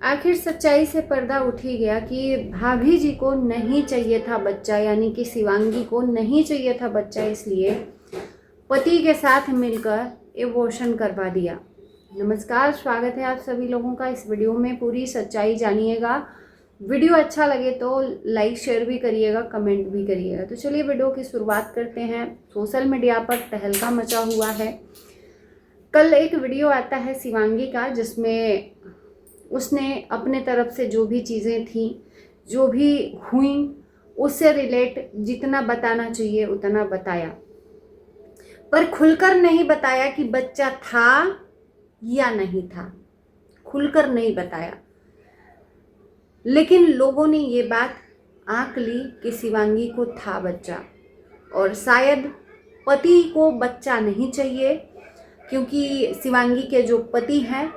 आखिर सच्चाई से पर्दा उठ ही गया कि भाभी जी को नहीं चाहिए था बच्चा, यानी कि शिवांगी को नहीं चाहिए था बच्चा, इसलिए पति के साथ मिलकर एबॉर्शन करवा दिया। नमस्कार, स्वागत है आप सभी लोगों का इस वीडियो में। पूरी सच्चाई जानिएगा। वीडियो अच्छा लगे तो लाइक शेयर भी करिएगा, कमेंट भी करिएगा। तो चलिए वीडियो की शुरुआत करते हैं। सोशल मीडिया पर तहलका मचा हुआ है। कल एक वीडियो आता है शिवांगी का, जिसमें उसने अपने तरफ से जो भी चीज़ें थी, जो भी हुई, उससे रिलेट जितना बताना चाहिए उतना बताया, पर खुलकर नहीं बताया कि बच्चा था या नहीं था। खुलकर नहीं बताया, लेकिन लोगों ने ये बात आंक ली कि शिवांगी को था बच्चा, और शायद पति को बच्चा नहीं चाहिए, क्योंकि शिवांगी के जो पति हैं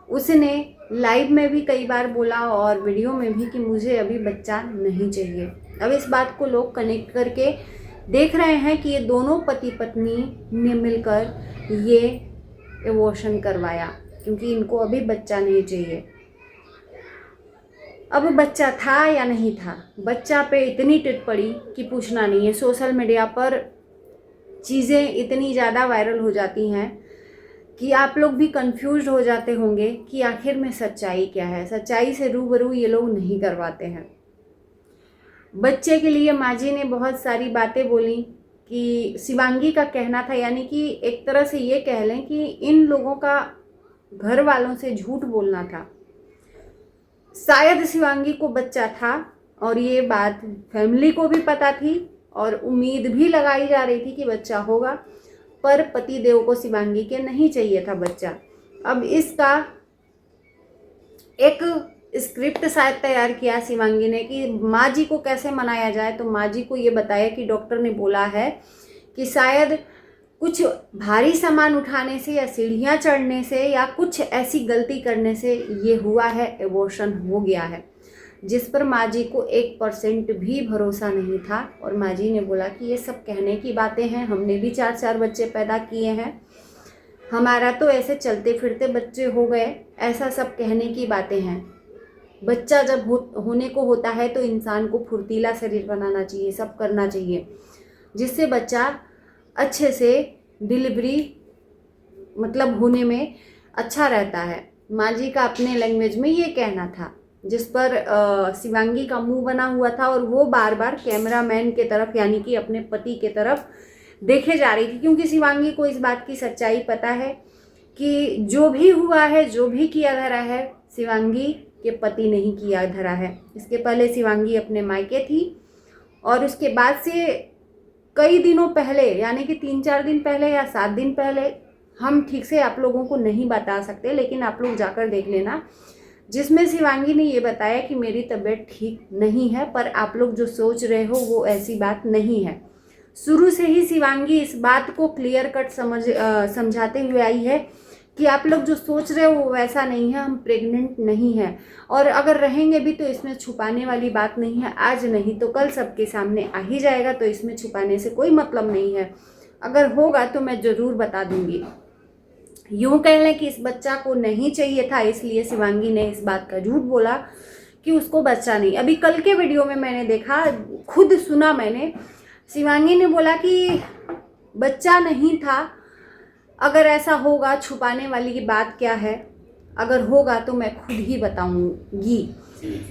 उसने लाइव में भी कई बार बोला और वीडियो में भी कि मुझे अभी बच्चा नहीं चाहिए। अब इस बात को लोग कनेक्ट करके देख रहे हैं कि ये दोनों पति पत्नी ने मिलकर ये एबॉर्शन करवाया, क्योंकि इनको अभी बच्चा नहीं चाहिए। अब बच्चा था या नहीं था, बच्चा पे इतनी टिप्पणी कि पूछना नहीं है। सोशल मीडिया पर चीज़ें इतनी ज़्यादा वायरल हो जाती हैं कि आप लोग भी कंफ्यूज हो जाते होंगे कि आखिर में सच्चाई क्या है। सच्चाई से रूबरू ये लोग नहीं करवाते हैं। बच्चे के लिए माँ जी ने बहुत सारी बातें बोली कि शिवांगी का कहना था, यानी कि एक तरह से ये कह लें कि इन लोगों का घर वालों से झूठ बोलना था। शायद शिवांगी को बच्चा था और ये बात फैमिली को भी पता थी और उम्मीद भी लगाई जा रही थी कि बच्चा होगा, पर पति देव को शिवांगी के नहीं चाहिए था बच्चा। अब इसका एक स्क्रिप्ट शायद तैयार किया शिवांगी ने कि माँ जी को कैसे मनाया जाए। तो माँ जी को ये बताया कि डॉक्टर ने बोला है कि शायद कुछ भारी सामान उठाने से या सीढ़ियाँ चढ़ने से या कुछ ऐसी गलती करने से ये हुआ है, एबॉर्शन हो गया है, जिस पर माँ जी को 1% भी भरोसा नहीं था। और माँ जी ने बोला कि ये सब कहने की बातें हैं, हमने भी 4 बच्चे पैदा किए हैं, हमारा तो ऐसे चलते फिरते बच्चे हो गए, ऐसा सब कहने की बातें हैं। बच्चा जब होने को होता है तो इंसान को फुर्तीला शरीर बनाना चाहिए, सब करना चाहिए, जिससे बच्चा अच्छे से डिलीवरी मतलब होने में अच्छा रहता है। माँ जी का अपने लैंग्वेज में ये कहना था, जिस पर शिवांगी का मुंह बना हुआ था और वो बार बार कैमरामैन के तरफ, यानी कि अपने पति के तरफ देखे जा रही थी, क्योंकि शिवांगी को इस बात की सच्चाई पता है कि जो भी हुआ है, जो भी किया धरा है, शिवांगी के पति नहीं किया धरा है। इसके पहले शिवांगी अपने मायके थी और उसके बाद से कई दिनों पहले, यानी कि 3-4 दिन पहले या 7 दिन पहले, हम ठीक से आप लोगों को नहीं बता सकते, लेकिन आप लोग जाकर देख लेना, जिसमें शिवांगी ने ये बताया कि मेरी तबीयत ठीक नहीं है। पर आप लोग जो सोच रहे हो वो ऐसी बात नहीं है। शुरू से ही शिवांगी इस बात को क्लियर कट समझाते हुए आई है कि आप लोग जो सोच रहे हो वो वैसा नहीं है, हम प्रेग्नेंट नहीं हैं, और अगर रहेंगे भी तो इसमें छुपाने वाली बात नहीं है। आज नहीं तो कल सबके सामने आ ही जाएगा, तो इसमें छुपाने से कोई मतलब नहीं है। अगर होगा तो मैं ज़रूर बता दूंगी। यूँ कह लें कि इस बच्चा को नहीं चाहिए था, इसलिए शिवांगी ने इस बात का झूठ बोला कि उसको बच्चा नहीं। अभी कल के वीडियो में मैंने देखा, खुद सुना मैंने, शिवांगी ने बोला कि बच्चा नहीं था। अगर ऐसा होगा, छुपाने वाली की बात क्या है, अगर होगा तो मैं खुद ही बताऊंगी।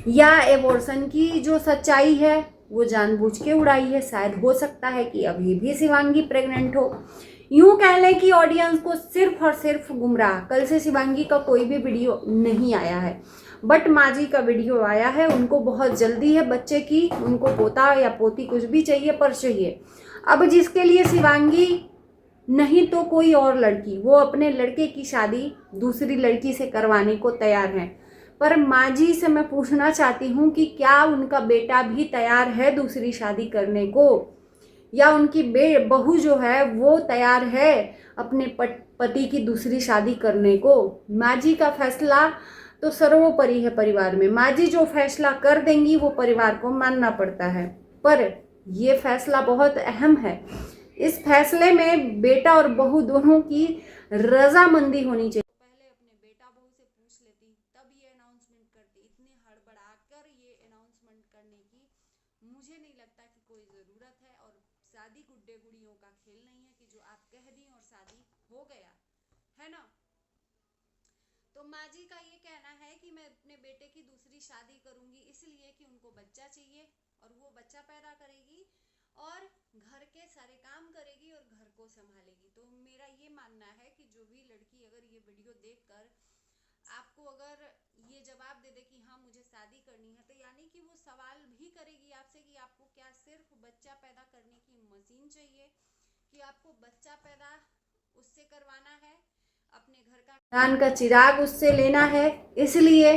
या एबॉर्शन की जो सच्चाई है वो जानबूझ के उड़ाई है। शायद हो सकता है कि अभी भी शिवांगी प्रेग्नेंट हो। यूँ कह लें कि ऑडियंस को सिर्फ और सिर्फ गुमराह। कल से शिवांगी का कोई भी वीडियो नहीं आया है, बट माँ जी का वीडियो आया है। उनको बहुत जल्दी है बच्चे की, उनको पोता या पोती कुछ भी चाहिए, पर चाहिए। अब जिसके लिए शिवांगी नहीं तो कोई और लड़की, वो अपने लड़के की शादी दूसरी लड़की से करवाने को तैयार हैं। पर माँ जी से मैं पूछना चाहती हूँ कि क्या उनका बेटा भी तैयार है दूसरी शादी करने को, या उनकी बहू जो है वो तैयार है अपने पति की दूसरी शादी करने को। माँ जी का फैसला तो सर्वोपरि है परिवार में। माँ जी जो फैसला कर देंगी वो परिवार को मानना पड़ता है, पर ये फैसला बहुत अहम है। इस फैसले में बेटा और बहू दोनों की रजामंदी होनी चाहिए। पहले अपने बेटा बहू से पूछ लेती, तब ये अनाउंस मुझे नहीं लगता कि कोई ज़रूरत है। और शादी गुड्डे गुड़ियों का खेल नहीं है कि जो आप कह दी और शादी हो गया, है ना। तो माँ जी का ये कहना है कि मैं अपने बेटे की दूसरी शादी करूंगी इसलिए कि उनको बच्चा चाहिए, और वो बच्चा पैदा करेगी और घर के सारे काम करेगी और घर को संभालेगी। तो मेरा ये मानना है कि जो भी लड़की अगर ये वीडियो देखकर आपको अगर ये जवाब दे दे कि हाँ मुझे शादी करनी है, तो यानी कि वो सवाल भी करेगी आपसे कि आपको क्या सिर्फ बच्चा पैदा करने की मशीन चाहिए, कि आपको बच्चा पैदा उससे करवाना है, अपने घर का ज्ञान का चिराग उससे लेना है, इसलिए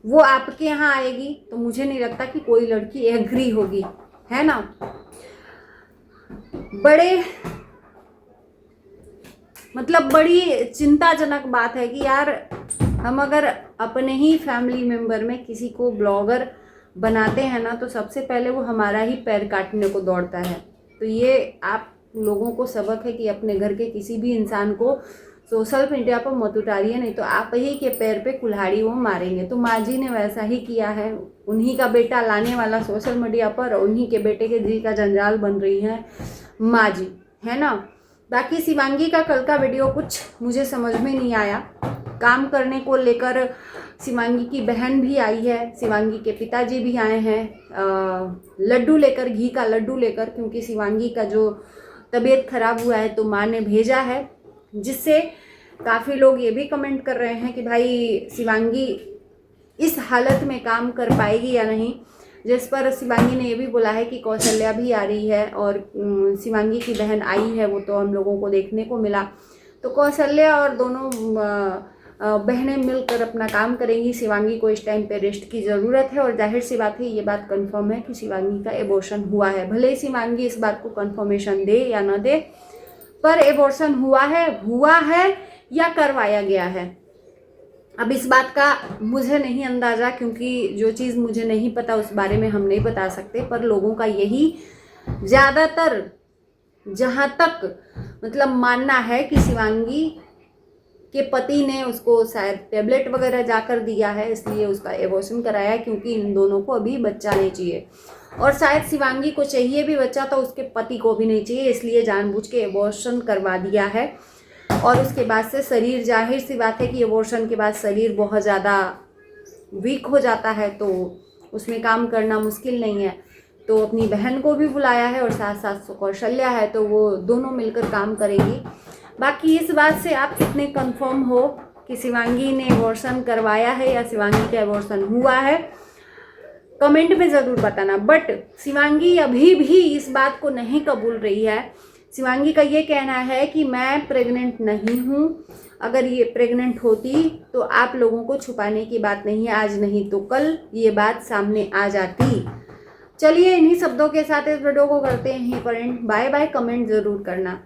वो आपके यहाँ आएगी। तो मुझे नहीं लगता कि कोई लड़की एग्री होगी, है ना। बड़े मतलब बड़ी चिंताजनक बात है कि यार हम अगर अपने ही फैमिली मेंबर में किसी को ब्लॉगर बनाते हैं ना, तो सबसे पहले वो हमारा ही पैर काटने को दौड़ता है। तो ये आप लोगों को सबक है कि अपने घर के किसी भी इंसान को सोशल मीडिया पर मत उतारिए, नहीं तो आप ही के पैर पे कुल्हाड़ी वो मारेंगे। तो माँ जी ने वैसा ही किया है, उन्हीं का बेटा लाने वाला सोशल मीडिया पर, उन्हीं के बेटे के जी का जंजाल बन रही है माँ जी, है ना। बाकी शिवांगी का कल का वीडियो कुछ मुझे समझ में नहीं आया। काम करने को लेकर शिवांगी की बहन भी आई है, शिवांगी के पिताजी भी आए हैं लड्डू लेकर, घी का लड्डू लेकर, क्योंकि शिवांगी का जो तबीयत खराब हुआ है तो माँ ने भेजा है, जिससे काफ़ी लोग ये भी कमेंट कर रहे हैं कि भाई शिवांगी इस हालत में काम कर पाएगी या नहीं। जिस पर शिवांगी ने ये भी बोला है कि कौशल्या भी आ रही है और शिवांगी की बहन आई है, वो तो हम लोगों को देखने को मिला। तो कौशल्या और दोनों बहनें मिलकर अपना काम करेंगी। शिवांगी को इस टाइम पे रेस्ट की ज़रूरत है, और जाहिर सी बात है ये बात कंफर्म है कि शिवांगी का एबॉर्शन हुआ है। भले ही शिवांगी इस बात को कंफर्मेशन दे या ना दे, पर एबॉर्शन हुआ है या करवाया गया है। अब इस बात का मुझे नहीं अंदाज़ा, क्योंकि जो चीज़ मुझे नहीं पता उस बारे में हम नहीं बता सकते, पर लोगों का यही ज़्यादातर जहाँ तक मतलब मानना है कि शिवांगी के पति ने उसको शायद टेबलेट वगैरह जाकर दिया है, इसलिए उसका एबॉर्शन कराया है, क्योंकि इन दोनों को अभी बच्चा नहीं चाहिए। और शायद शिवांगी को चाहिए भी बच्चा, तो उसके पति को भी नहीं चाहिए, इसलिए जानबूझ के एबॉर्शन करवा दिया है। और उसके बाद से शरीर, जाहिर सी बात है कि एबॉर्शन के बाद शरीर बहुत ज़्यादा वीक हो जाता है, तो उसमें काम करना मुश्किल नहीं है। तो अपनी बहन को भी बुलाया है और साथ साथ कौशल्या है, तो वो दोनों मिलकर काम करेंगी। बाकी इस बात से आप कितने कंफर्म हो कि शिवांगी ने एबॉर्शन करवाया है या शिवांगी का एबॉर्शन हुआ है, कमेंट में ज़रूर बताना। बट शिवांगी अभी भी इस बात को नहीं कबूल रही है। शिवांगी का ये कहना है कि मैं प्रेग्नेंट नहीं हूँ, अगर ये प्रेग्नेंट होती तो आप लोगों को छुपाने की बात नहीं है, आज नहीं तो कल ये बात सामने आ जाती। चलिए इन्हीं शब्दों के साथ इस वीडियो को करते हैं पर एंड। बाय बाय, कमेंट ज़रूर करना।